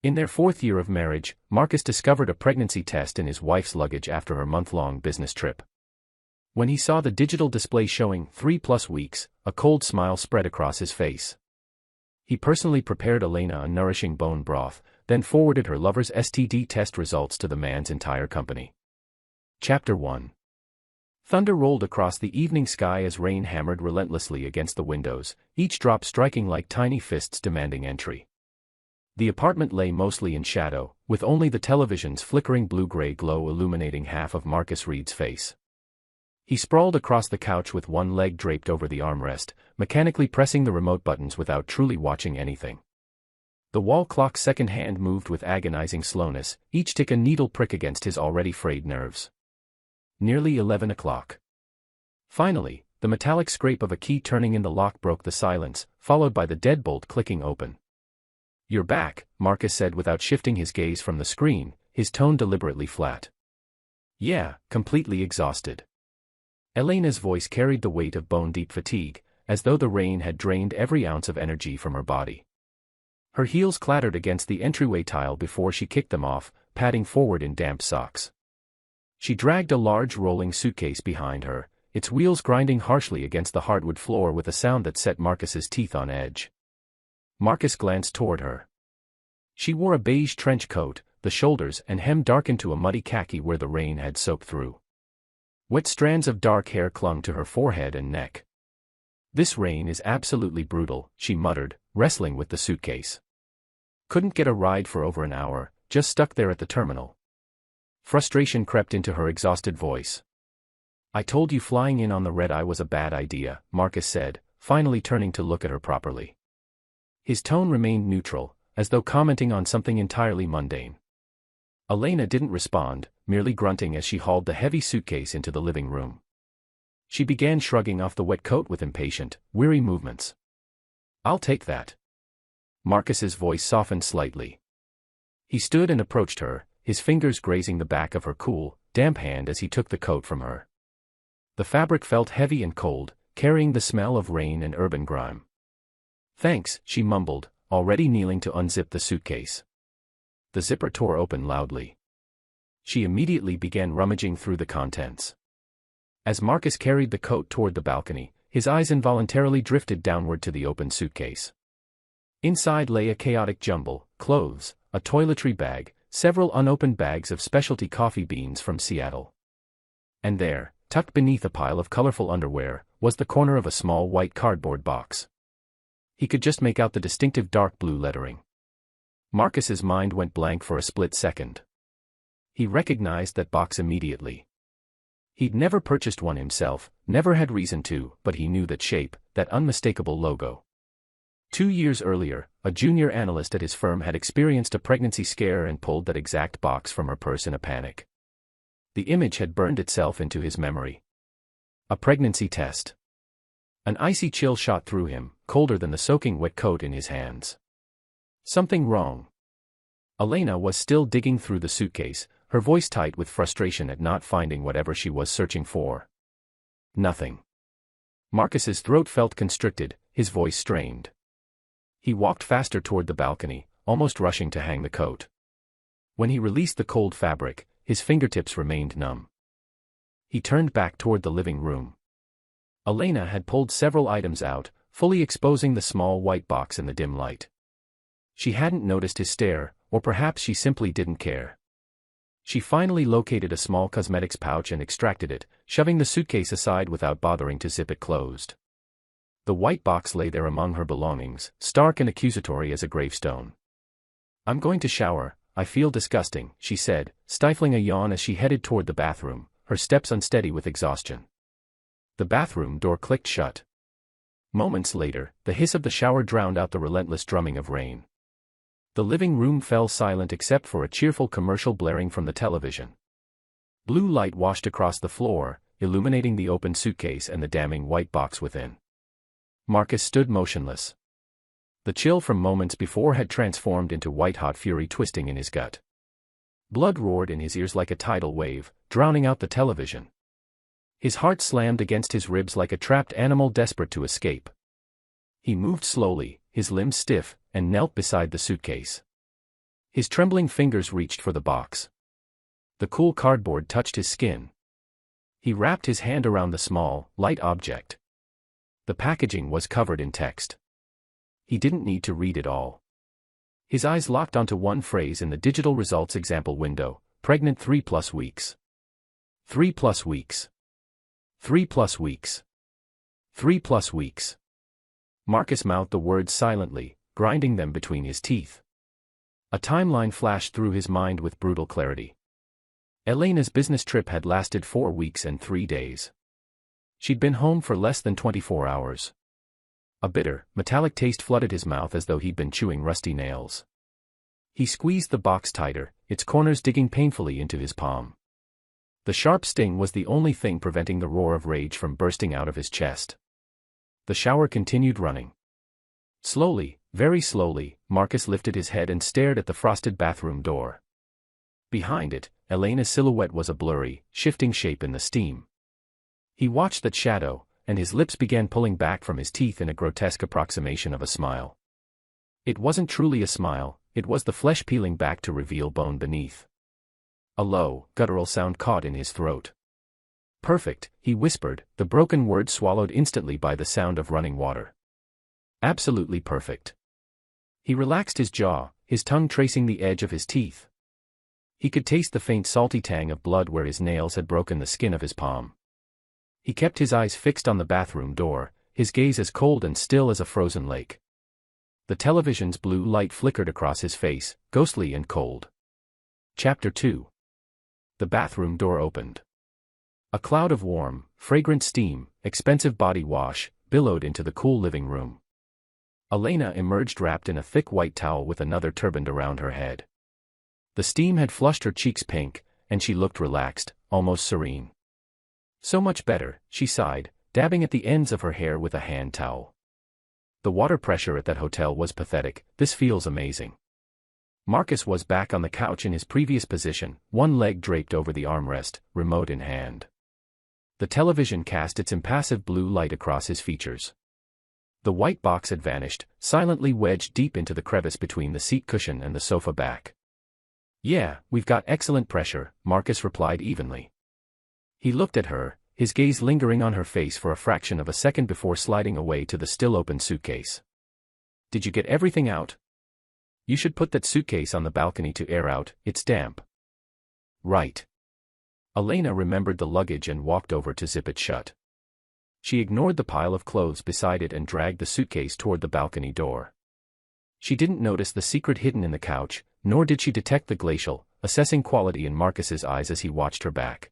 In their 4th year of marriage, Marcus discovered a pregnancy test in his wife's luggage after her month-long business trip. When he saw the digital display showing 3+ weeks, a cold smile spread across his face. He personally prepared Elena a nourishing bone broth, then forwarded her lover's STD test results to the man's entire company. Chapter 1. Thunder rolled across the evening sky as rain hammered relentlessly against the windows, each drop striking like tiny fists demanding entry. The apartment lay mostly in shadow, with only the television's flickering blue-gray glow illuminating half of Marcus Reed's face. He sprawled across the couch with one leg draped over the armrest, mechanically pressing the remote buttons without truly watching anything. The wall clock's second hand moved with agonizing slowness, each tick a needle prick against his already frayed nerves. Nearly 11 o'clock. Finally, the metallic scrape of a key turning in the lock broke the silence, followed by the deadbolt clicking open. "You're back," Marcus said without shifting his gaze from the screen, his tone deliberately flat. "Yeah, completely exhausted." Elena's voice carried the weight of bone-deep fatigue, as though the rain had drained every ounce of energy from her body. Her heels clattered against the entryway tile before she kicked them off, padding forward in damp socks. She dragged a large rolling suitcase behind her, its wheels grinding harshly against the hardwood floor with a sound that set Marcus's teeth on edge. Marcus glanced toward her. She wore a beige trench coat, the shoulders and hem darkened to a muddy khaki where the rain had soaked through. Wet strands of dark hair clung to her forehead and neck. "This rain is absolutely brutal," she muttered, wrestling with the suitcase. "Couldn't get a ride for over an hour, just stuck there at the terminal." Frustration crept into her exhausted voice. "I told you flying in on the red-eye was a bad idea," Marcus said, finally turning to look at her properly. His tone remained neutral, as though commenting on something entirely mundane. Elena didn't respond, merely grunting as she hauled the heavy suitcase into the living room. She began shrugging off the wet coat with impatient, weary movements. "I'll take that." Marcus's voice softened slightly. He stood and approached her, his fingers grazing the back of her cool, damp hand as he took the coat from her. The fabric felt heavy and cold, carrying the smell of rain and urban grime. "Thanks," she mumbled, already kneeling to unzip the suitcase. The zipper tore open loudly. She immediately began rummaging through the contents. As Marcus carried the coat toward the balcony, his eyes involuntarily drifted downward to the open suitcase. Inside lay a chaotic jumble: clothes, a toiletry bag, several unopened bags of specialty coffee beans from Seattle. And there, tucked beneath a pile of colorful underwear, was the corner of a small white cardboard box. He could just make out the distinctive dark blue lettering. Marcus's mind went blank for a split second. He recognized that box immediately. He'd never purchased one himself, never had reason to, but he knew that shape, that unmistakable logo. 2 years earlier, a junior analyst at his firm had experienced a pregnancy scare and pulled that exact box from her purse in a panic. The image had burned itself into his memory. A pregnancy test. An icy chill shot through him, colder than the soaking wet coat in his hands. Something wrong. Elena was still digging through the suitcase, her voice tight with frustration at not finding whatever she was searching for. Nothing. Marcus's throat felt constricted, his voice strained. He walked faster toward the balcony, almost rushing to hang the coat. When he released the cold fabric, his fingertips remained numb. He turned back toward the living room. Elena had pulled several items out, fully exposing the small white box in the dim light. She hadn't noticed his stare, or perhaps she simply didn't care. She finally located a small cosmetics pouch and extracted it, shoving the suitcase aside without bothering to zip it closed. The white box lay there among her belongings, stark and accusatory as a gravestone. "I'm going to shower, I feel disgusting," she said, stifling a yawn as she headed toward the bathroom, her steps unsteady with exhaustion. The bathroom door clicked shut. Moments later, the hiss of the shower drowned out the relentless drumming of rain. The living room fell silent except for a cheerful commercial blaring from the television. Blue light washed across the floor, illuminating the open suitcase and the damning white box within. Marcus stood motionless. The chill from moments before had transformed into white-hot fury twisting in his gut. Blood roared in his ears like a tidal wave, drowning out the television. His heart slammed against his ribs like a trapped animal desperate to escape. He moved slowly, his limbs stiff, and knelt beside the suitcase. His trembling fingers reached for the box. The cool cardboard touched his skin. He wrapped his hand around the small, light object. The packaging was covered in text. He didn't need to read it all. His eyes locked onto one phrase in the digital results example window: pregnant 3+ weeks. 3+ weeks. 3+ weeks. 3+ weeks. Marcus mouthed the words silently, grinding them between his teeth. A timeline flashed through his mind with brutal clarity. Elena's business trip had lasted 4 weeks and 3 days. She'd been home for less than 24 hours. A bitter, metallic taste flooded his mouth as though he'd been chewing rusty nails. He squeezed the box tighter, its corners digging painfully into his palm. The sharp sting was the only thing preventing the roar of rage from bursting out of his chest. The shower continued running. Slowly, very slowly, Marcus lifted his head and stared at the frosted bathroom door. Behind it, Elena's silhouette was a blurry, shifting shape in the steam. He watched that shadow, and his lips began pulling back from his teeth in a grotesque approximation of a smile. It wasn't truly a smile, it was the flesh peeling back to reveal bone beneath. A low, guttural sound caught in his throat. "Perfect," he whispered, the broken word swallowed instantly by the sound of running water. "Absolutely perfect." He relaxed his jaw, his tongue tracing the edge of his teeth. He could taste the faint salty tang of blood where his nails had broken the skin of his palm. He kept his eyes fixed on the bathroom door, his gaze as cold and still as a frozen lake. The television's blue light flickered across his face, ghostly and cold. Chapter 2. The bathroom door opened. A cloud of warm, fragrant steam, expensive body wash, billowed into the cool living room. Elena emerged wrapped in a thick white towel with another turban around her head. The steam had flushed her cheeks pink, and she looked relaxed, almost serene. "So much better," she sighed, dabbing at the ends of her hair with a hand towel. "The water pressure at that hotel was pathetic. This feels amazing." Marcus was back on the couch in his previous position, one leg draped over the armrest, remote in hand. The television cast its impassive blue light across his features. The white box had vanished, silently wedged deep into the crevice between the seat cushion and the sofa back. "Yeah, we've got excellent pressure," Marcus replied evenly. He looked at her, his gaze lingering on her face for a fraction of a second before sliding away to the still-open suitcase. "Did you get everything out? You should put that suitcase on the balcony to air out, it's damp." "Right." Elena remembered the luggage and walked over to zip it shut. She ignored the pile of clothes beside it and dragged the suitcase toward the balcony door. She didn't notice the secret hidden in the couch, nor did she detect the glacial, assessing quality in Marcus's eyes as he watched her back.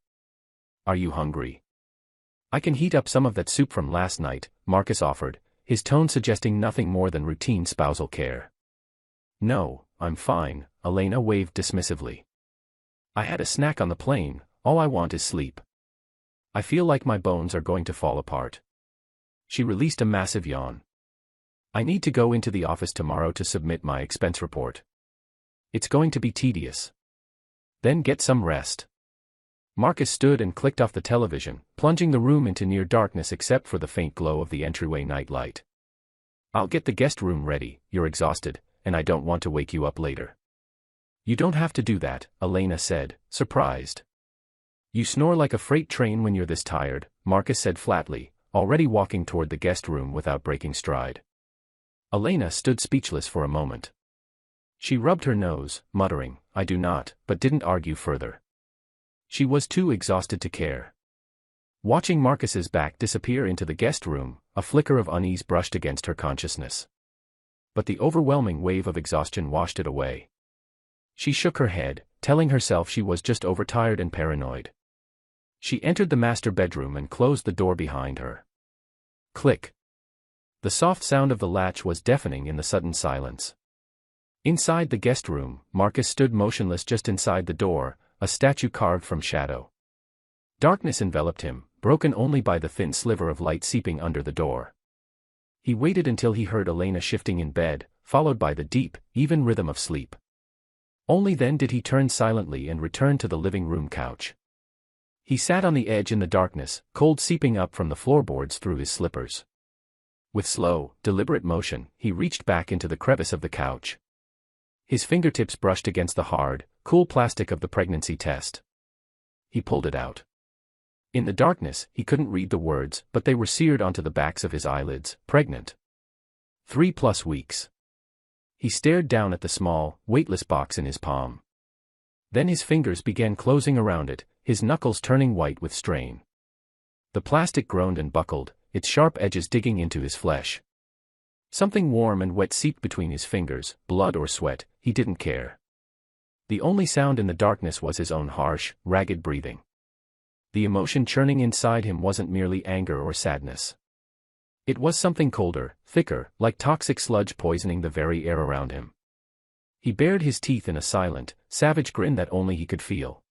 "Are you hungry?" "I can heat up some of that soup from last night," Marcus offered, his tone suggesting nothing more than routine spousal care. "No, I'm fine," Elena waved dismissively. "I had a snack on the plane, all I want is sleep. I feel like my bones are going to fall apart." She released a massive yawn. "I need to go into the office tomorrow to submit my expense report. It's going to be tedious." "Then get some rest." Marcus stood and clicked off the television, plunging the room into near darkness except for the faint glow of the entryway night light. "I'll get the guest room ready, you're exhausted, and I don't want to wake you up later." "You don't have to do that," Elena said, surprised. "You snore like a freight train when you're this tired," Marcus said flatly, already walking toward the guest room without breaking stride. Elena stood speechless for a moment. She rubbed her nose, muttering, "I do not," but didn't argue further. She was too exhausted to care. Watching Marcus's back disappear into the guest room, a flicker of unease brushed against her consciousness. But the overwhelming wave of exhaustion washed it away. She shook her head, telling herself she was just overtired and paranoid. She entered the master bedroom and closed the door behind her. Click. The soft sound of the latch was deafening in the sudden silence. Inside the guest room, Marcus stood motionless just inside the door, a statue carved from shadow. Darkness enveloped him, broken only by the thin sliver of light seeping under the door. He waited until he heard Elena shifting in bed, followed by the deep, even rhythm of sleep. Only then did he turn silently and return to the living room couch. He sat on the edge in the darkness, cold seeping up from the floorboards through his slippers. With slow, deliberate motion, he reached back into the crevice of the couch. His fingertips brushed against the hard, cool plastic of the pregnancy test. He pulled it out. In the darkness, he couldn't read the words, but they were seared onto the backs of his eyelids. Pregnant. 3+ weeks. He stared down at the small, weightless box in his palm. Then his fingers began closing around it, his knuckles turning white with strain. The plastic groaned and buckled, its sharp edges digging into his flesh. Something warm and wet seeped between his fingers, blood or sweat, he didn't care. The only sound in the darkness was his own harsh, ragged breathing. The emotion churning inside him wasn't merely anger or sadness. It was something colder, thicker, like toxic sludge poisoning the very air around him. He bared his teeth in a silent, savage grin that only he could feel.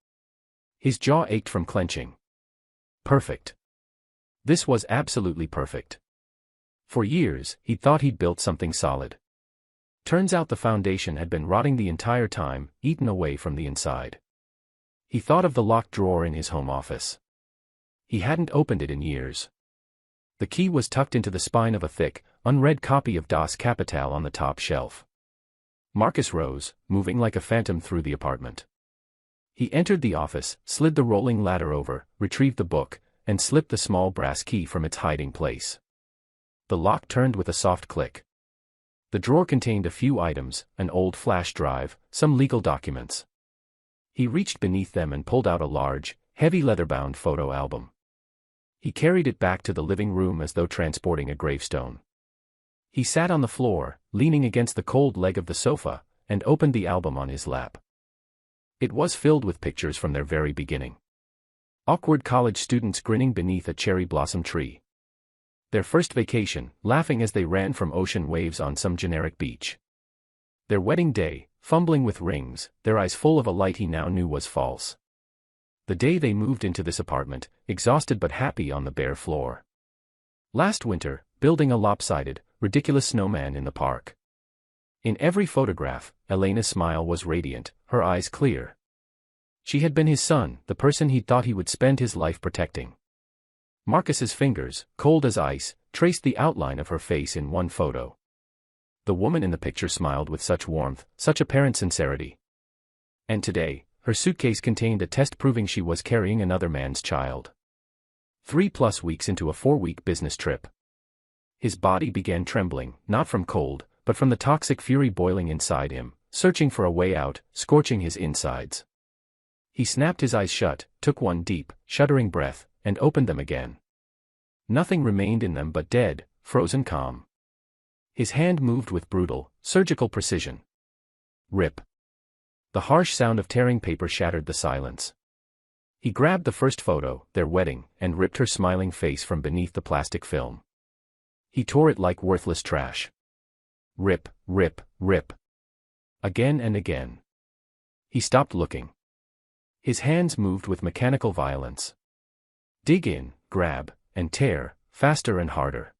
His jaw ached from clenching. Perfect. This was absolutely perfect. For years, he thought he'd built something solid. Turns out the foundation had been rotting the entire time, eaten away from the inside. He thought of the locked drawer in his home office. He hadn't opened it in years. The key was tucked into the spine of a thick, unread copy of Das Kapital on the top shelf. Marcus rose, moving like a phantom through the apartment. He entered the office, slid the rolling ladder over, retrieved the book, and slipped the small brass key from its hiding place. The lock turned with a soft click. The drawer contained a few items, an old flash drive, some legal documents. He reached beneath them and pulled out a large, heavy leather-bound photo album. He carried it back to the living room as though transporting a gravestone. He sat on the floor, leaning against the cold leg of the sofa, and opened the album on his lap. It was filled with pictures from their very beginning. Awkward college students grinning beneath a cherry blossom tree. Their first vacation, laughing as they ran from ocean waves on some generic beach. Their wedding day, fumbling with rings, their eyes full of a light he now knew was false. The day they moved into this apartment, exhausted but happy on the bare floor. Last winter, building a lopsided, ridiculous snowman in the park. In every photograph, Elena's smile was radiant, her eyes clear. She had been his son, the person he thought he would spend his life protecting. Marcus's fingers, cold as ice, traced the outline of her face in one photo. The woman in the picture smiled with such warmth, such apparent sincerity. And today, her suitcase contained a test proving she was carrying another man's child. 3+ weeks into a 4-week business trip. His body began trembling, not from cold, but from the toxic fury boiling inside him, searching for a way out, scorching his insides. He snapped his eyes shut, took one deep, shuddering breath, and opened them again. Nothing remained in them but dead, frozen calm. His hand moved with brutal, surgical precision. Rip. The harsh sound of tearing paper shattered the silence. He grabbed the first photo, their wedding, and ripped her smiling face from beneath the plastic film. He tore it like worthless trash. Rip, rip, rip. Again and again. He stopped looking. His hands moved with mechanical violence. Dig in, grab, and tear, faster and harder.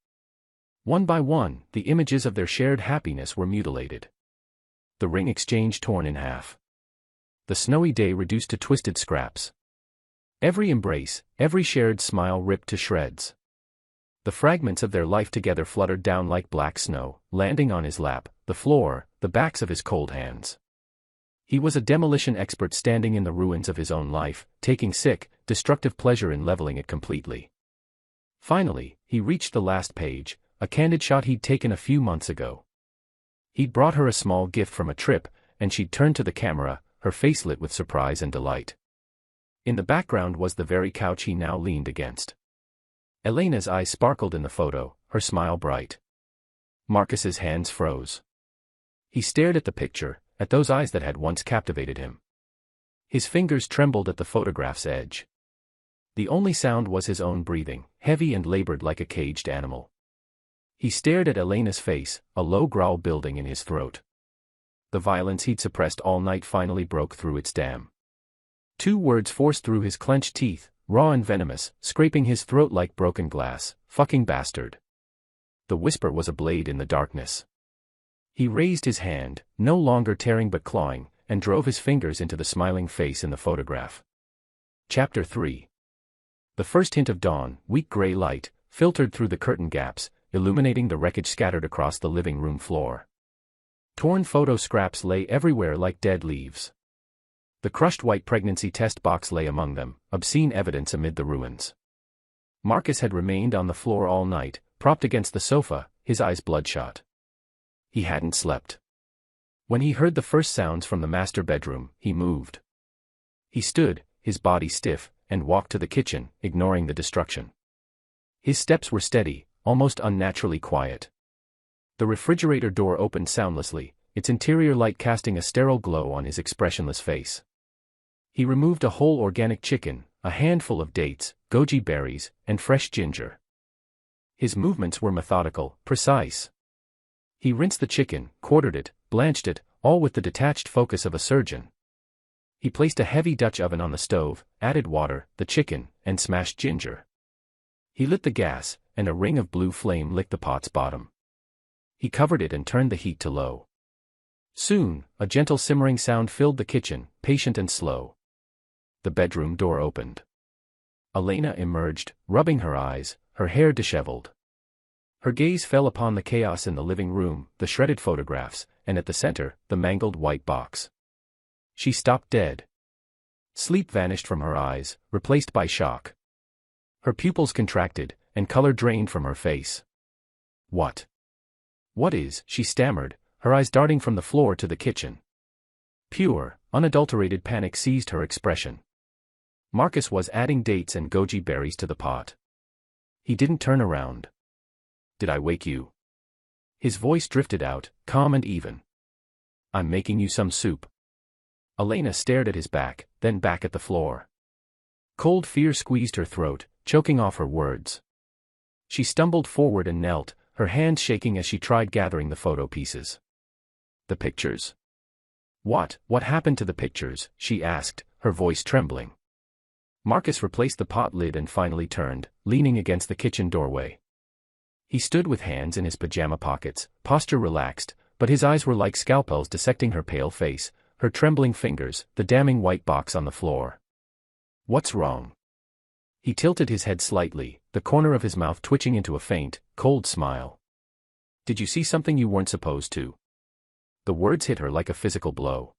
One by one, the images of their shared happiness were mutilated. The ring exchange torn in half. The snowy day reduced to twisted scraps. Every embrace, every shared smile ripped to shreds. The fragments of their life together fluttered down like black snow, landing on his lap, the floor, the backs of his cold hands. He was a demolition expert standing in the ruins of his own life, taking sick, destructive pleasure in leveling it completely. Finally, he reached the last page, a candid shot he'd taken a few months ago. He'd brought her a small gift from a trip, and she'd turned to the camera, her face lit with surprise and delight. In the background was the very couch he now leaned against. Elena's eyes sparkled in the photo, her smile bright. Marcus's hands froze. He stared at the picture, at those eyes that had once captivated him. His fingers trembled at the photograph's edge. The only sound was his own breathing, heavy and labored like a caged animal. He stared at Elena's face, a low growl building in his throat. The violence he'd suppressed all night finally broke through its dam. 2 words forced through his clenched teeth, raw and venomous, scraping his throat like broken glass, "Fucking bastard." The whisper was a blade in the darkness. He raised his hand, no longer tearing but clawing, and drove his fingers into the smiling face in the photograph. Chapter 3. The first hint of dawn, weak gray light, filtered through the curtain gaps, illuminating the wreckage scattered across the living room floor. Torn photo scraps lay everywhere like dead leaves. The crushed white pregnancy test box lay among them, obscene evidence amid the ruins. Marcus had remained on the floor all night, propped against the sofa, his eyes bloodshot. He hadn't slept. When he heard the first sounds from the master bedroom, he moved. He stood, his body stiff, and walked to the kitchen, ignoring the destruction. His steps were steady, almost unnaturally quiet. The refrigerator door opened soundlessly, its interior light casting a sterile glow on his expressionless face. He removed a whole organic chicken, a handful of dates, goji berries, and fresh ginger. His movements were methodical, precise. He rinsed the chicken, quartered it, blanched it, all with the detached focus of a surgeon. He placed a heavy Dutch oven on the stove, added water, the chicken, and smashed ginger. He lit the gas, and a ring of blue flame licked the pot's bottom. He covered it and turned the heat to low. Soon, a gentle simmering sound filled the kitchen, patient and slow. The bedroom door opened. Elena emerged, rubbing her eyes, her hair disheveled. Her gaze fell upon the chaos in the living room, the shredded photographs, and at the center, the mangled white box. She stopped dead. Sleep vanished from her eyes, replaced by shock. Her pupils contracted, and color drained from her face. What is, she stammered, her eyes darting from the floor to the kitchen. Pure, unadulterated panic seized her expression. Marcus was adding dates and goji berries to the pot. He didn't turn around. Did I wake you? His voice drifted out, calm and even. I'm making you some soup. Elena stared at his back, then back at the floor. Cold fear squeezed her throat, choking off her words. She stumbled forward and knelt, her hands shaking as she tried gathering the photo pieces. The pictures. What happened to the pictures? She asked, her voice trembling. Marcus replaced the pot lid and finally turned, leaning against the kitchen doorway. He stood with hands in his pajama pockets, posture relaxed, but his eyes were like scalpels dissecting her pale face, her trembling fingers, the damning white box on the floor. What's wrong? He tilted his head slightly, the corner of his mouth twitching into a faint, cold smile. Did you see something you weren't supposed to? The words hit her like a physical blow.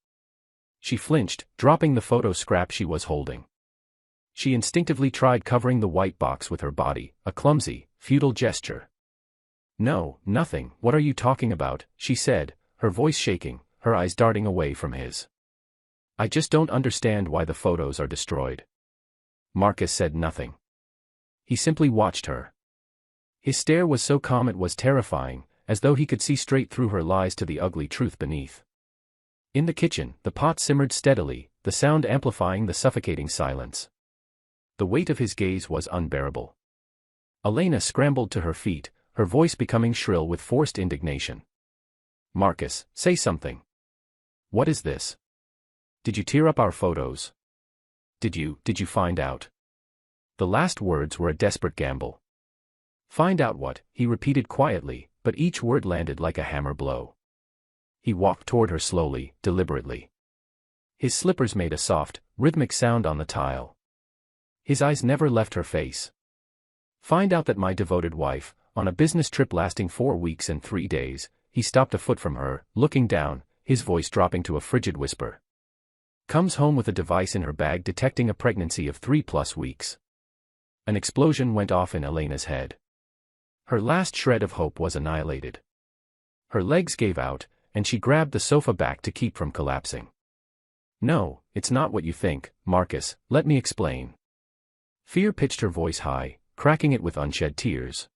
She flinched, dropping the photo scrap she was holding. She instinctively tried covering the white box with her body, a clumsy, futile gesture. No, nothing, what are you talking about, she said, her voice shaking, her eyes darting away from his. I just don't understand why the photos are destroyed. Marcus said nothing. He simply watched her. His stare was so calm it was terrifying, as though he could see straight through her lies to the ugly truth beneath. In the kitchen, the pot simmered steadily, the sound amplifying the suffocating silence. The weight of his gaze was unbearable. Elena scrambled to her feet, her voice becoming shrill with forced indignation. Marcus, say something. What is this? Did you tear up our photos? Did you find out? The last words were a desperate gamble. Find out what, he repeated quietly, but each word landed like a hammer blow. He walked toward her slowly, deliberately. His slippers made a soft, rhythmic sound on the tile. His eyes never left her face. Find out that my devoted wife, on a business trip lasting 4 weeks and 3 days, he stopped a foot from her, looking down, his voice dropping to a frigid whisper. Comes home with a device in her bag detecting a pregnancy of 3+ weeks. An explosion went off in Elena's head. Her last shred of hope was annihilated. Her legs gave out, and she grabbed the sofa back to keep from collapsing. No, it's not what you think, Marcus, let me explain. Fear pitched her voice high, cracking it with unshed tears.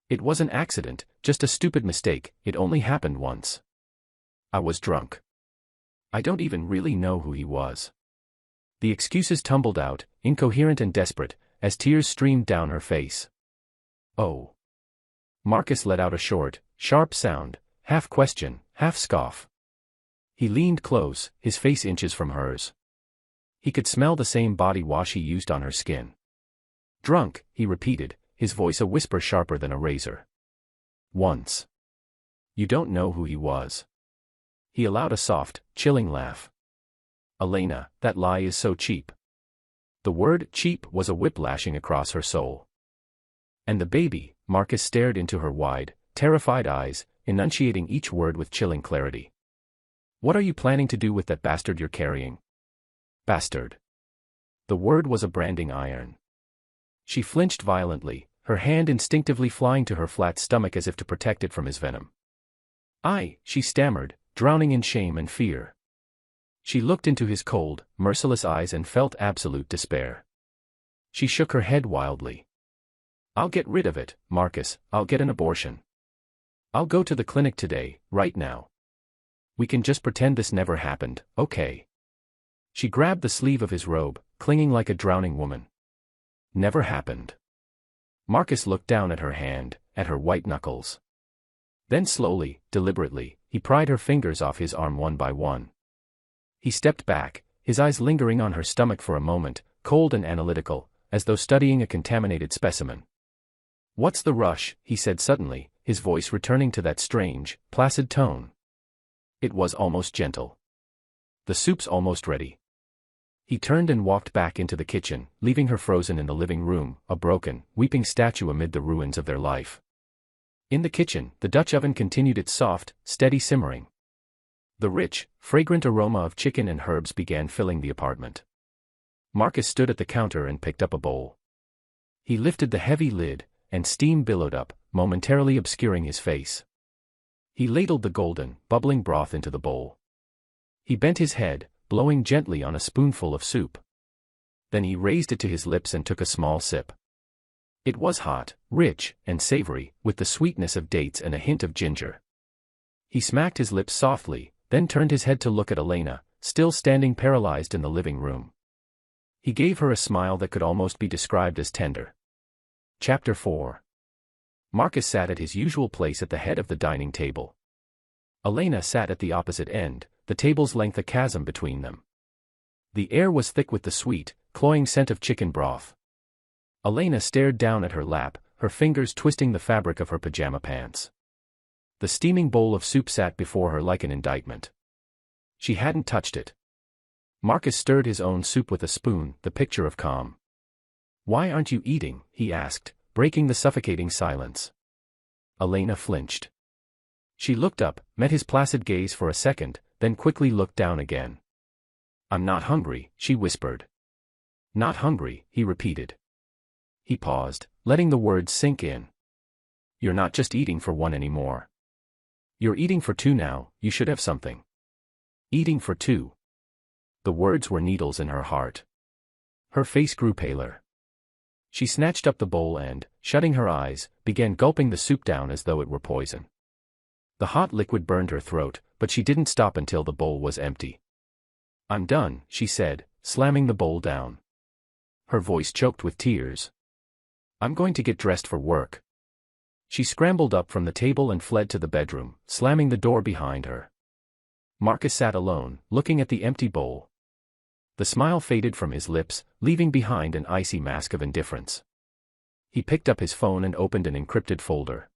It was an accident, just a stupid mistake, it only happened once. I was drunk. I don't even really know who he was. The excuses tumbled out, incoherent and desperate, as tears streamed down her face. Oh. Marcus let out a short, sharp sound, half question, half scoff. He leaned close, his face inches from hers. He could smell the same body wash he used on her skin. Drunk, he repeated, his voice a whisper sharper than a razor. Once. You don't know who he was. He allowed a soft, chilling laugh. Elena, that lie is so cheap. The word cheap was a whip lashing across her soul. And the baby, Marcus stared into her wide, terrified eyes, enunciating each word with chilling clarity. "What are you planning to do with that bastard you're carrying?" Bastard. The word was a branding iron. She flinched violently, her hand instinctively flying to her flat stomach as if to protect it from his venom. She stammered, drowning in shame and fear. She looked into his cold, merciless eyes and felt absolute despair. She shook her head wildly. "I'll get rid of it, Marcus, I'll get an abortion. I'll go to the clinic today, right now. We can just pretend this never happened, okay?" She grabbed the sleeve of his robe, clinging like a drowning woman. "Never happened." Marcus looked down at her hand, at her white knuckles. Then slowly, deliberately, he pried her fingers off his arm one by one. He stepped back, his eyes lingering on her stomach for a moment, cold and analytical, as though studying a contaminated specimen. "What's the rush?" he said suddenly, his voice returning to that strange, placid tone. It was almost gentle. "The soup's almost ready." He turned and walked back into the kitchen, leaving her frozen in the living room, a broken, weeping statue amid the ruins of their life. In the kitchen, the Dutch oven continued its soft, steady simmering. The rich, fragrant aroma of chicken and herbs began filling the apartment. Marcus stood at the counter and picked up a bowl. He lifted the heavy lid, and steam billowed up, momentarily obscuring his face. He ladled the golden, bubbling broth into the bowl. He bent his head, blowing gently on a spoonful of soup. Then he raised it to his lips and took a small sip. It was hot, rich, and savory, with the sweetness of dates and a hint of ginger. He smacked his lips softly, then turned his head to look at Elena, still standing paralyzed in the living room. He gave her a smile that could almost be described as tender. Chapter 4. Marcus sat at his usual place at the head of the dining table. Elena sat at the opposite end, the table's length a chasm between them. The air was thick with the sweet, cloying scent of chicken broth. Elena stared down at her lap, her fingers twisting the fabric of her pajama pants. The steaming bowl of soup sat before her like an indictment. She hadn't touched it. Marcus stirred his own soup with a spoon, the picture of calm. "Why aren't you eating?" he asked, breaking the suffocating silence. Elena flinched. She looked up, met his placid gaze for a second, then quickly looked down again. "I'm not hungry," she whispered. "Not hungry," he repeated. He paused, letting the words sink in. "You're not just eating for one anymore. You're eating for two now, you should have something." Eating for two. The words were needles in her heart. Her face grew paler. She snatched up the bowl and, shutting her eyes, began gulping the soup down as though it were poison. The hot liquid burned her throat, but she didn't stop until the bowl was empty. "I'm done," she said, slamming the bowl down. Her voice choked with tears. "I'm going to get dressed for work." She scrambled up from the table and fled to the bedroom, slamming the door behind her. Marcus sat alone, looking at the empty bowl. The smile faded from his lips, leaving behind an icy mask of indifference. He picked up his phone and opened an encrypted folder.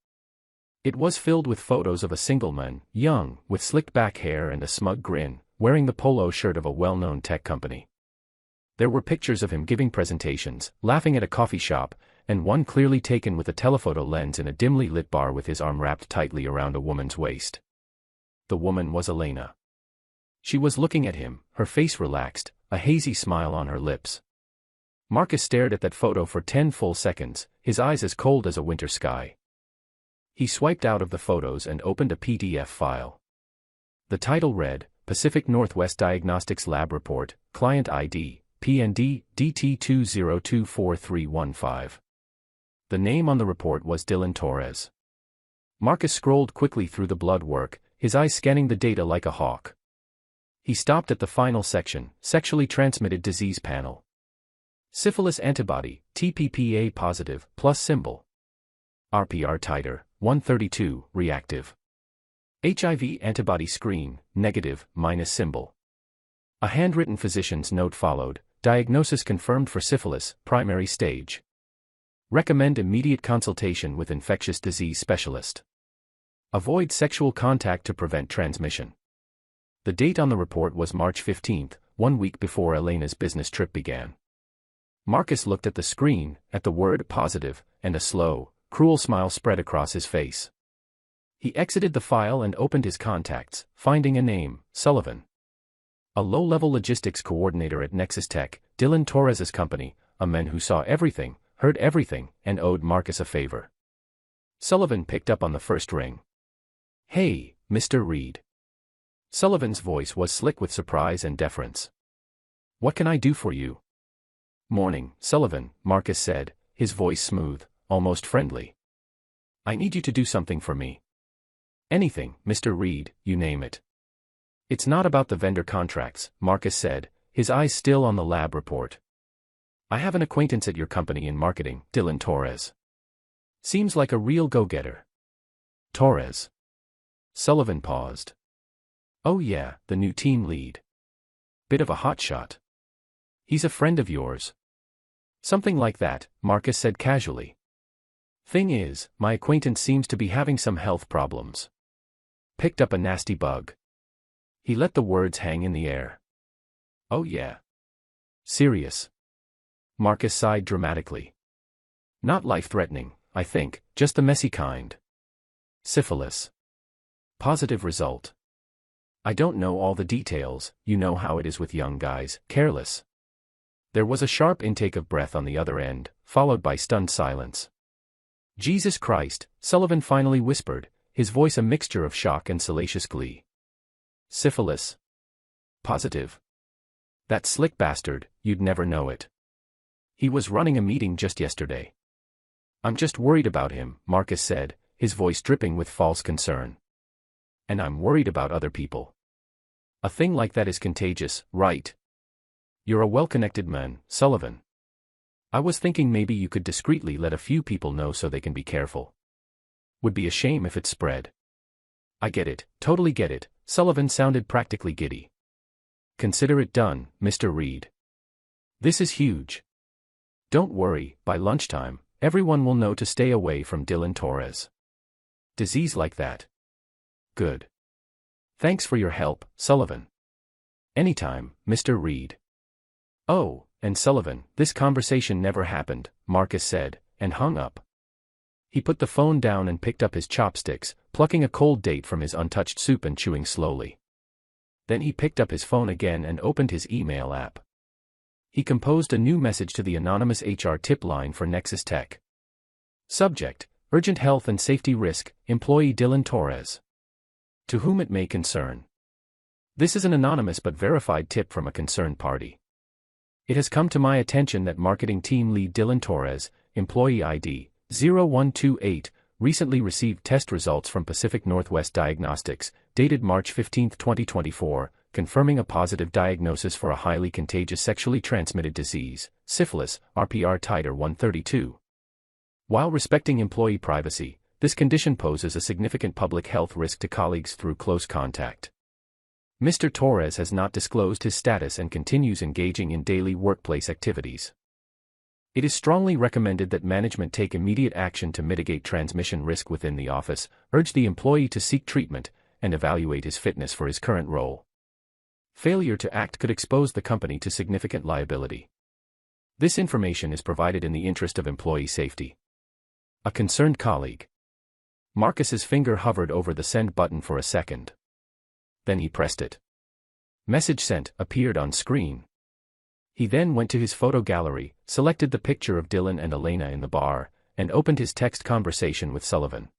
It was filled with photos of a single man, young, with slicked back hair and a smug grin, wearing the polo shirt of a well-known tech company. There were pictures of him giving presentations, laughing at a coffee shop, and one clearly taken with a telephoto lens in a dimly lit bar with his arm wrapped tightly around a woman's waist. The woman was Elena. She was looking at him, her face relaxed, a hazy smile on her lips. Marcus stared at that photo for 10 full seconds, his eyes as cold as a winter sky. He swiped out of the photos and opened a PDF file. The title read, Pacific Northwest Diagnostics Lab Report, Client ID, PND, DT2024315. The name on the report was Dylan Torres. Marcus scrolled quickly through the blood work, his eyes scanning the data like a hawk. He stopped at the final section, Sexually Transmitted Disease Panel. Syphilis antibody, TPPA positive, plus symbol. RPR titer, 132, reactive. HIV antibody screen, negative, minus symbol. A handwritten physician's note followed, diagnosis confirmed for syphilis, primary stage. Recommend immediate consultation with infectious disease specialist. Avoid sexual contact to prevent transmission. The date on the report was March 15, 1 week before Elena's business trip began. Marcus looked at the screen, at the word positive, and a slow, cruel smile spread across his face. He exited the file and opened his contacts, finding a name, Sullivan. A low-level logistics coordinator at Nexus Tech, Dylan Torres's company, a man who saw everything, heard everything, and owed Marcus a favor. Sullivan picked up on the first ring. "Hey, Mr. Reed." Sullivan's voice was slick with surprise and deference. "What can I do for you?" "Morning, Sullivan," Marcus said, his voice smooth, almost friendly. "I need you to do something for me." "Anything, Mr. Reed, you name it." "It's not about the vendor contracts," Marcus said, his eyes still on the lab report. "I have an acquaintance at your company in marketing, Dylan Torres. Seems like a real go-getter." "Torres?" Sullivan paused. "Oh yeah, the new team lead. Bit of a hotshot. He's a friend of yours." "Something like that," Marcus said casually. "Thing is, my acquaintance seems to be having some health problems. Picked up a nasty bug." He let the words hang in the air. "Oh yeah. Serious?" Marcus sighed dramatically. "Not life-threatening, I think, just the messy kind. Syphilis. Positive result. I don't know all the details, you know how it is with young guys, careless." There was a sharp intake of breath on the other end, followed by stunned silence. "Jesus Christ," Sullivan finally whispered, his voice a mixture of shock and salacious glee. "Syphilis? Positive? That slick bastard, you'd never know it. He was running a meeting just yesterday." "I'm just worried about him," Marcus said, his voice dripping with false concern. "And I'm worried about other people. A thing like that is contagious, right? You're a well-connected man, Sullivan. I was thinking maybe you could discreetly let a few people know so they can be careful. Would be a shame if it spread." "I get it, totally get it," Sullivan sounded practically giddy. "Consider it done, Mr. Reed. This is huge. Don't worry, by lunchtime, everyone will know to stay away from Dylan Torres. Disease like that. Good. Thanks for your help, Sullivan." "Anytime, Mr. Reed." "Oh, and Sullivan, this conversation never happened," Marcus said, and hung up. He put the phone down and picked up his chopsticks, plucking a cold date from his untouched soup and chewing slowly. Then he picked up his phone again and opened his email app. He composed a new message to the anonymous HR tip line for Nexus Tech. Subject: Urgent Health and Safety Risk, Employee Dylan Torres. To whom it may concern. This is an anonymous but verified tip from a concerned party. It has come to my attention that marketing team lead Dylan Torres, employee ID 0128, recently received test results from Pacific Northwest Diagnostics, dated March 15, 2024, confirming a positive diagnosis for a highly contagious sexually transmitted disease, syphilis, RPR titer 132. While respecting employee privacy, this condition poses a significant public health risk to colleagues through close contact. Mr. Torres has not disclosed his status and continues engaging in daily workplace activities. It is strongly recommended that management take immediate action to mitigate transmission risk within the office, urge the employee to seek treatment, and evaluate his fitness for his current role. Failure to act could expose the company to significant liability. This information is provided in the interest of employee safety. A concerned colleague. Marcus's finger hovered over the send button for a second. Then he pressed it. Message sent appeared on screen. He then went to his photo gallery, selected the picture of Dylan and Elena in the bar, and opened his text conversation with Sullivan.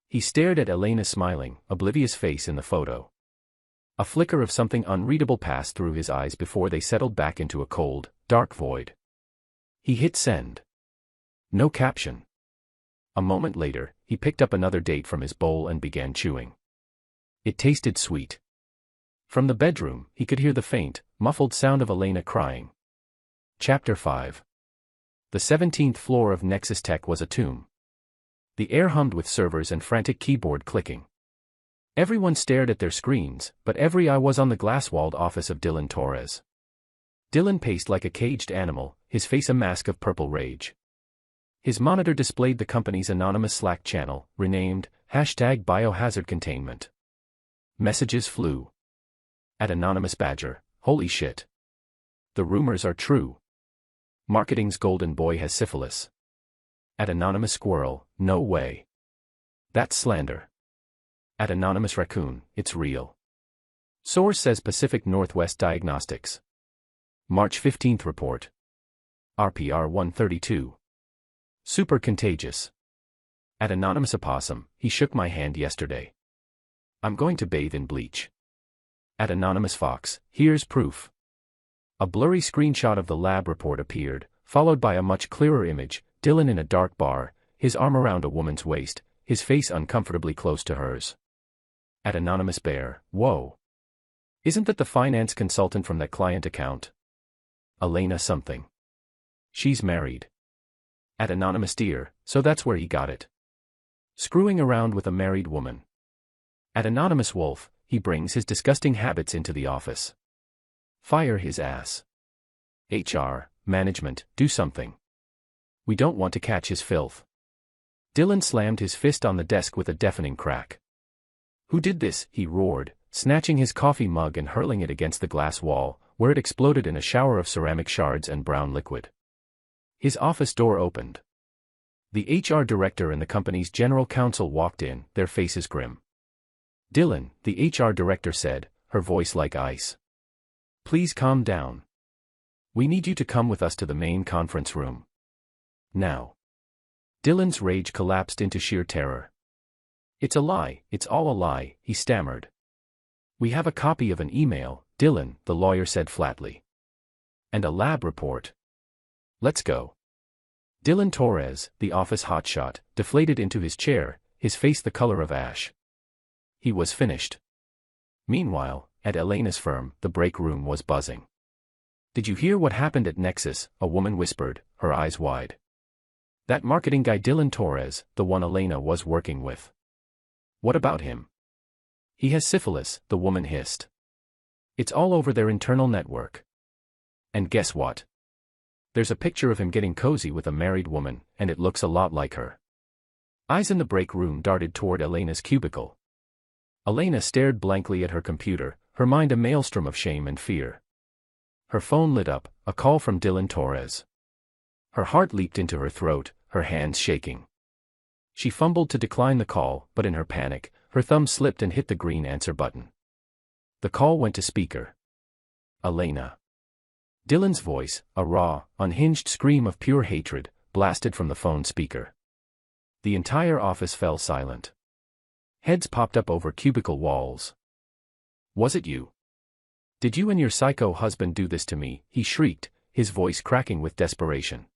He stared at Elena's smiling, oblivious face in the photo. A flicker of something unreadable passed through his eyes before they settled back into a cold, dark void. He hit send. No caption. A moment later, he picked up another date from his bowl and began chewing. It tasted sweet. From the bedroom, he could hear the faint, muffled sound of Elena crying. Chapter 5. The 17th floor of Nexus Tech was a tomb. The air hummed with servers and frantic keyboard clicking. Everyone stared at their screens, but every eye was on the glass-walled office of Dylan Torres. Dylan paced like a caged animal, his face a mask of purple rage. His monitor displayed the company's anonymous Slack channel, renamed #Biohazard Containment. Messages flew. At Anonymous Badger, holy shit. The rumors are true. Marketing's golden boy has syphilis. At Anonymous Squirrel, no way. That's slander. At Anonymous Raccoon, it's real. Source says Pacific Northwest Diagnostics. March 15 report. RPR 132. Super contagious. At Anonymous Opossum, he shook my hand yesterday. I'm going to bathe in bleach. At Anonymous Fox, here's proof. A blurry screenshot of the lab report appeared, followed by a much clearer image, Dylan in a dark bar, his arm around a woman's waist, his face uncomfortably close to hers. At Anonymous Bear, whoa. Isn't that the finance consultant from that client account? Elena something. She's married. At Anonymous Deer, so that's where he got it. Screwing around with a married woman. At Anonymous Wolf, he brings his disgusting habits into the office. Fire his ass. HR, management, do something. We don't want to catch his filth. Dylan slammed his fist on the desk with a deafening crack. Who did this? He roared, snatching his coffee mug and hurling it against the glass wall, where it exploded in a shower of ceramic shards and brown liquid. His office door opened. The HR director and the company's general counsel walked in, their faces grim. Dylan, the HR director said, her voice like ice. Please calm down. We need you to come with us to the main conference room. Now. Dylan's rage collapsed into sheer terror. It's a lie, it's all a lie, he stammered. We have a copy of an email, Dylan, the lawyer said flatly. And a lab report. Let's go. Dylan Torres, the office hotshot, deflated into his chair, his face the color of ash. He was finished. Meanwhile, at Elena's firm, the break room was buzzing. Did you hear what happened at Nexus? A woman whispered, her eyes wide. That marketing guy Dylan Torres, the one Elena was working with. What about him? He has syphilis, the woman hissed. It's all over their internal network. And guess what? There's a picture of him getting cozy with a married woman, and it looks a lot like her. Eyes in the break room darted toward Elena's cubicle. Elena stared blankly at her computer, her mind a maelstrom of shame and fear. Her phone lit up, a call from Dylan Torres. Her heart leaped into her throat, her hands shaking. She fumbled to decline the call, but in her panic, her thumb slipped and hit the green answer button. The call went to speaker. Elena. Dylan's voice, a raw, unhinged scream of pure hatred, blasted from the phone speaker. The entire office fell silent. Heads popped up over cubicle walls. Was it you? Did you and your psycho husband do this to me? He shrieked, his voice cracking with desperation.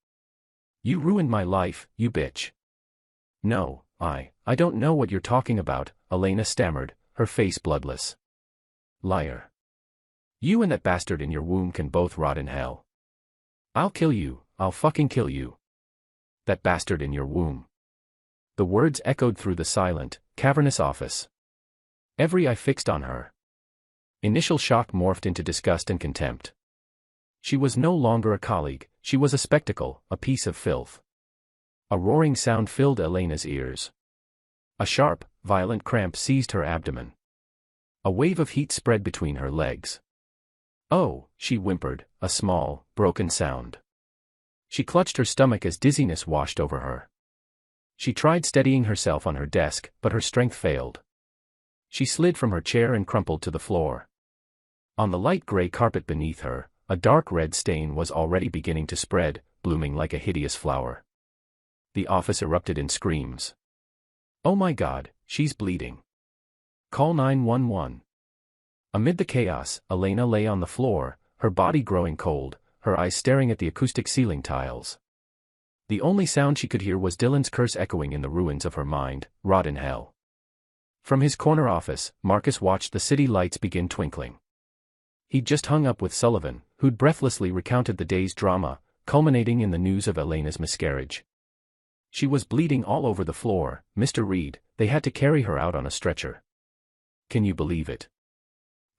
You ruined my life, you bitch. No, I don't know what you're talking about, Elena stammered, her face bloodless. Liar. You and that bastard in your womb can both rot in hell. I'll kill you, I'll fucking kill you. That bastard in your womb. The words echoed through the silent, cavernous office. Every eye fixed on her. Initial shock morphed into disgust and contempt. She was no longer a colleague, she was a spectacle, a piece of filth. A roaring sound filled Elena's ears. A sharp, violent cramp seized her abdomen. A wave of heat spread between her legs. Oh, she whimpered, a small, broken sound. She clutched her stomach as dizziness washed over her. She tried steadying herself on her desk, but her strength failed. She slid from her chair and crumpled to the floor. On the light gray carpet beneath her, a dark red stain was already beginning to spread, blooming like a hideous flower. The office erupted in screams. Oh my God, she's bleeding. Call 911. Amid the chaos, Elena lay on the floor, her body growing cold, her eyes staring at the acoustic ceiling tiles. The only sound she could hear was Dylan's curse echoing in the ruins of her mind, rot in hell. From his corner office, Marcus watched the city lights begin twinkling. He'd just hung up with Sullivan, who'd breathlessly recounted the day's drama, culminating in the news of Elena's miscarriage. She was bleeding all over the floor, Mr. Reed, they had to carry her out on a stretcher. Can you believe it?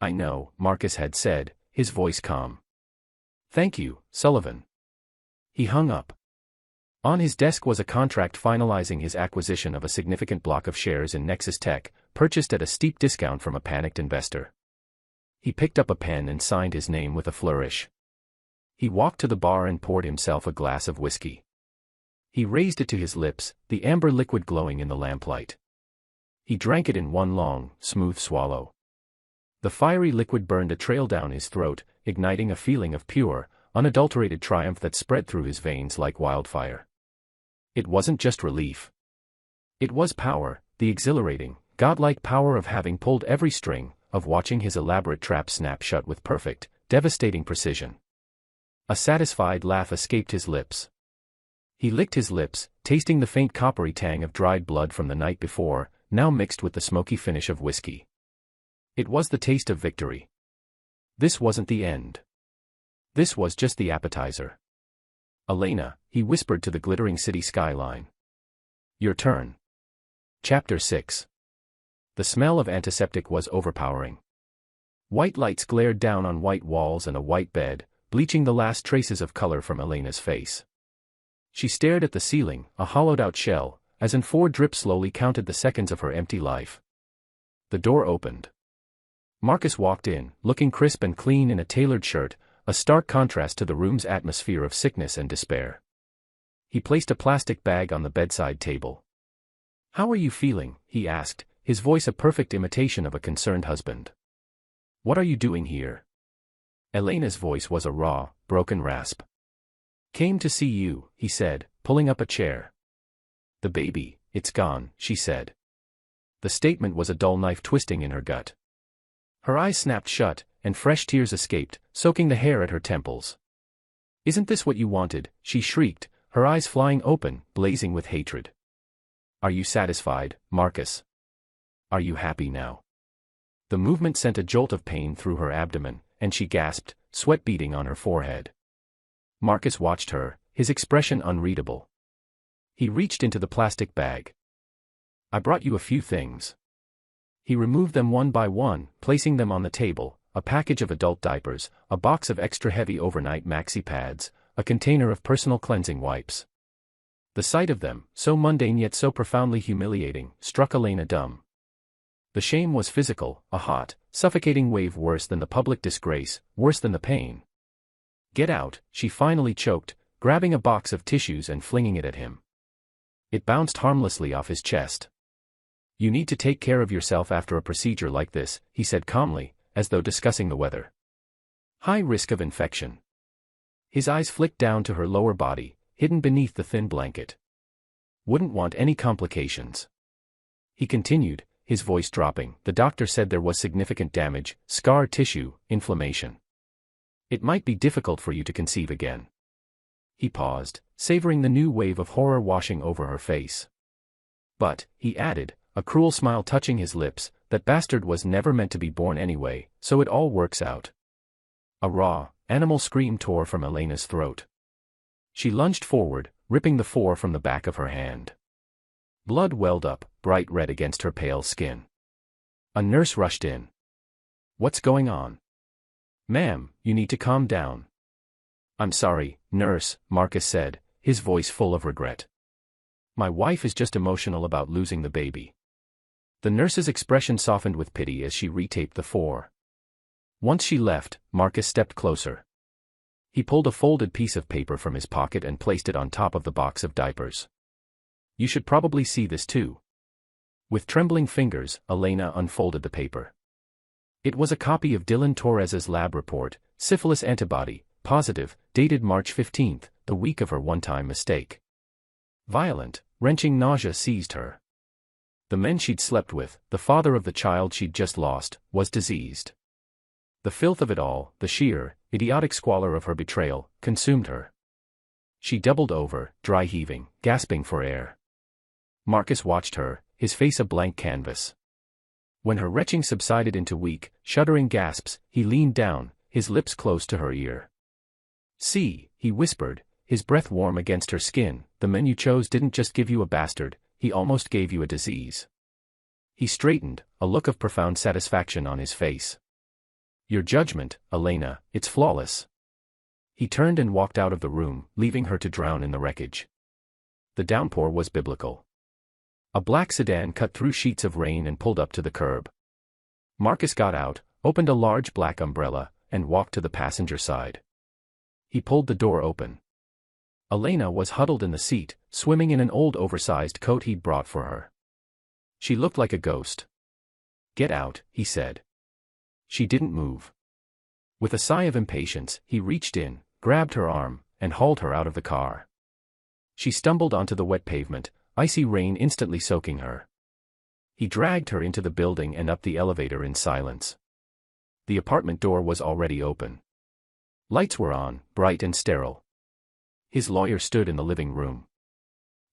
I know, Marcus had said, his voice calm. Thank you, Sullivan. He hung up. On his desk was a contract finalizing his acquisition of a significant block of shares in Nexus Tech, purchased at a steep discount from a panicked investor. He picked up a pen and signed his name with a flourish. He walked to the bar and poured himself a glass of whiskey. He raised it to his lips, the amber liquid glowing in the lamplight. He drank it in one long, smooth swallow. The fiery liquid burned a trail down his throat, igniting a feeling of pure, unadulterated triumph that spread through his veins like wildfire. It wasn't just relief. It was power, the exhilarating, godlike power of having pulled every string, of watching his elaborate trap snap shut with perfect, devastating precision. A satisfied laugh escaped his lips. He licked his lips, tasting the faint coppery tang of dried blood from the night before, now mixed with the smoky finish of whiskey. It was the taste of victory. This wasn't the end. This was just the appetizer. "Elena," he whispered to the glittering city skyline. "Your turn." Chapter 6. The smell of antiseptic was overpowering. White lights glared down on white walls and a white bed, bleaching the last traces of color from Elena's face. She stared at the ceiling, a hollowed-out shell, as in 4 drips slowly counted the seconds of her empty life. The door opened. Marcus walked in, looking crisp and clean in a tailored shirt, a stark contrast to the room's atmosphere of sickness and despair. He placed a plastic bag on the bedside table. "How are you feeling?" he asked, his voice a perfect imitation of a concerned husband. "What are you doing here?" Elena's voice was a raw, broken rasp. "Came to see you," he said, pulling up a chair. "The baby, it's gone," she said. The statement was a dull knife twisting in her gut. Her eyes snapped shut, and fresh tears escaped, soaking the hair at her temples. "Isn't this what you wanted?" she shrieked, her eyes flying open, blazing with hatred. "Are you satisfied, Marcus? Are you happy now?" The movement sent a jolt of pain through her abdomen, and she gasped, sweat beading on her forehead. Marcus watched her, his expression unreadable. He reached into the plastic bag. "I brought you a few things." He removed them one by one, placing them on the table, a package of adult diapers, a box of extra-heavy overnight maxi pads, a container of personal cleansing wipes. The sight of them, so mundane yet so profoundly humiliating, struck Elena dumb. The shame was physical, a hot, suffocating wave worse than the public disgrace, worse than the pain. "Get out," she finally choked, grabbing a box of tissues and flinging it at him. It bounced harmlessly off his chest. "You need to take care of yourself after a procedure like this," he said calmly, as though discussing the weather. "High risk of infection." His eyes flicked down to her lower body, hidden beneath the thin blanket. "Wouldn't want any complications." He continued, his voice dropping. "The doctor said there was significant damage, scar tissue, inflammation. It might be difficult for you to conceive again." He paused, savoring the new wave of horror washing over her face. "But," he added, a cruel smile touching his lips, "that bastard was never meant to be born anyway, so it all works out." A raw, animal scream tore from Elena's throat. She lunged forward, ripping the 4 from the back of her hand. Blood welled up, bright red against her pale skin. A nurse rushed in. "What's going on?" "Ma'am, you need to calm down." "I'm sorry, nurse," Marcus said, his voice full of regret. "My wife is just emotional about losing the baby." The nurse's expression softened with pity as she retaped the 4. Once she left, Marcus stepped closer. He pulled a folded piece of paper from his pocket and placed it on top of the box of diapers. "You should probably see this too." With trembling fingers, Elena unfolded the paper. It was a copy of Dylan Torres's lab report, syphilis antibody, positive, dated March 15, the week of her one-time mistake. Violent, wrenching nausea seized her. The men she'd slept with, the father of the child she'd just lost, was diseased. The filth of it all, the sheer, idiotic squalor of her betrayal, consumed her. She doubled over, dry heaving, gasping for air. Marcus watched her, his face a blank canvas. When her retching subsided into weak, shuddering gasps, he leaned down, his lips close to her ear. "See," he whispered, his breath warm against her skin, "the men you chose didn't just give you a bastard, he almost gave you a disease." He straightened, a look of profound satisfaction on his face. "Your judgment, Elena, it's flawless." He turned and walked out of the room, leaving her to drown in the wreckage. The downpour was biblical. A black sedan cut through sheets of rain and pulled up to the curb. Marcus got out, opened a large black umbrella, and walked to the passenger side. He pulled the door open. Elena was huddled in the seat, swimming in an old oversized coat he'd brought for her. She looked like a ghost. "Get out," he said. She didn't move. With a sigh of impatience, he reached in, grabbed her arm, and hauled her out of the car. She stumbled onto the wet pavement, icy rain instantly soaking her. He dragged her into the building and up the elevator in silence. The apartment door was already open. Lights were on, bright and sterile. His lawyer stood in the living room.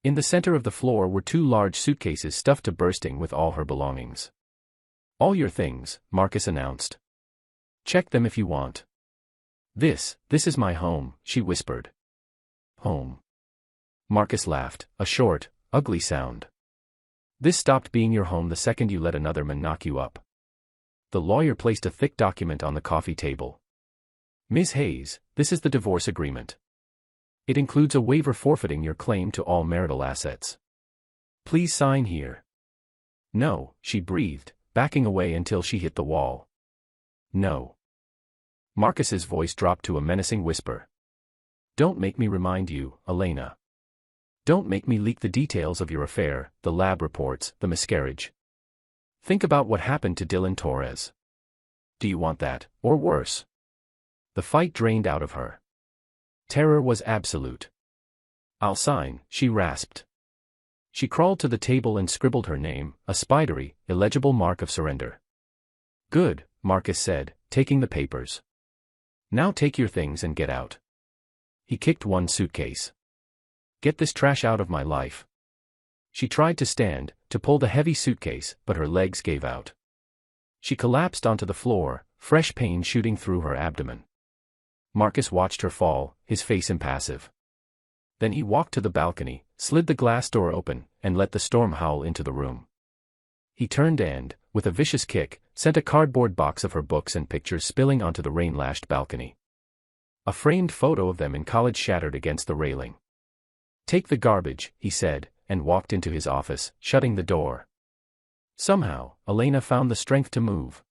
In the center of the floor were 2 large suitcases stuffed to bursting with all her belongings. "All your things," Marcus announced. "Check them if you want." This is my home," she whispered. "Home?" Marcus laughed, a short, ugly sound. "This stopped being your home the second you let another man knock you up." The lawyer placed a thick document on the coffee table. "Ms. Hayes, this is the divorce agreement. It includes a waiver forfeiting your claim to all marital assets. Please sign here." "No," she breathed, backing away until she hit the wall. "No." Marcus's voice dropped to a menacing whisper. "Don't make me remind you, Elena. Don't make me leak the details of your affair, the lab reports, the miscarriage. Think about what happened to Dylan Torres. Do you want that, or worse?" The fight drained out of her. Terror was absolute. "I'll sign," she rasped. She crawled to the table and scribbled her name, a spidery, illegible mark of surrender. "Good," Marcus said, taking the papers. "Now take your things and get out." He kicked one suitcase. "Get this trash out of my life." She tried to stand, to pull the heavy suitcase, but her legs gave out. She collapsed onto the floor, fresh pain shooting through her abdomen. Marcus watched her fall, his face impassive. Then he walked to the balcony, slid the glass door open, and let the storm howl into the room. He turned and, with a vicious kick, sent a cardboard box of her books and pictures spilling onto the rain-lashed balcony. A framed photo of them in college shattered against the railing. "Take the garbage," he said, and walked into his office, shutting the door. Somehow, Elena found the strength to move.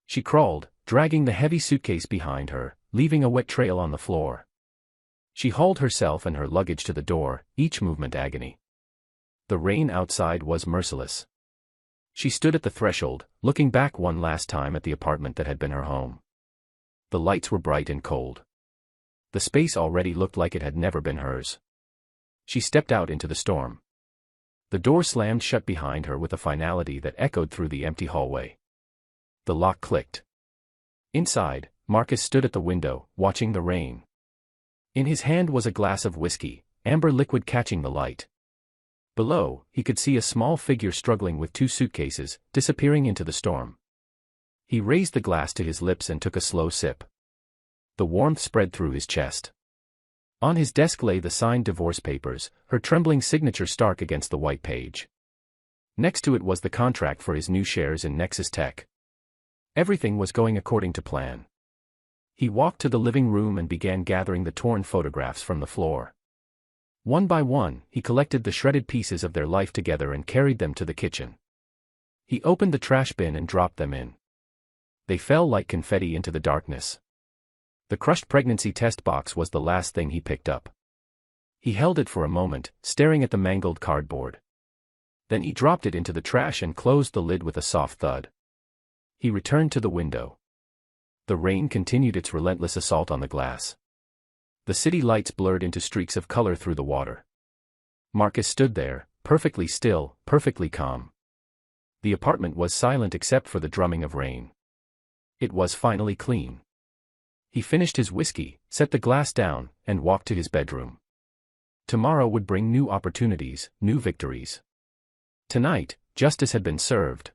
She crawled, dragging the heavy suitcase behind her, leaving a wet trail on the floor. She hauled herself and her luggage to the door, each movement agony. The rain outside was merciless. She stood at the threshold, looking back one last time at the apartment that had been her home. The lights were bright and cold. The space already looked like it had never been hers. She stepped out into the storm. The door slammed shut behind her with a finality that echoed through the empty hallway. The lock clicked. Inside, Marcus stood at the window, watching the rain. In his hand was a glass of whiskey, amber liquid catching the light. Below, he could see a small figure struggling with 2 suitcases, disappearing into the storm. He raised the glass to his lips and took a slow sip. The warmth spread through his chest. On his desk lay the signed divorce papers, her trembling signature stark against the white page. Next to it was the contract for his new shares in Nexus Tech. Everything was going according to plan. He walked to the living room and began gathering the torn photographs from the floor. One by one, he collected the shredded pieces of their life together and carried them to the kitchen. He opened the trash bin and dropped them in. They fell like confetti into the darkness. The crushed pregnancy test box was the last thing he picked up. He held it for a moment, staring at the mangled cardboard. Then he dropped it into the trash and closed the lid with a soft thud. He returned to the window. The rain continued its relentless assault on the glass. The city lights blurred into streaks of color through the water. Marcus stood there, perfectly still, perfectly calm. The apartment was silent except for the drumming of rain. It was finally clean. He finished his whiskey, set the glass down, and walked to his bedroom. Tomorrow would bring new opportunities, new victories. Tonight, justice had been served.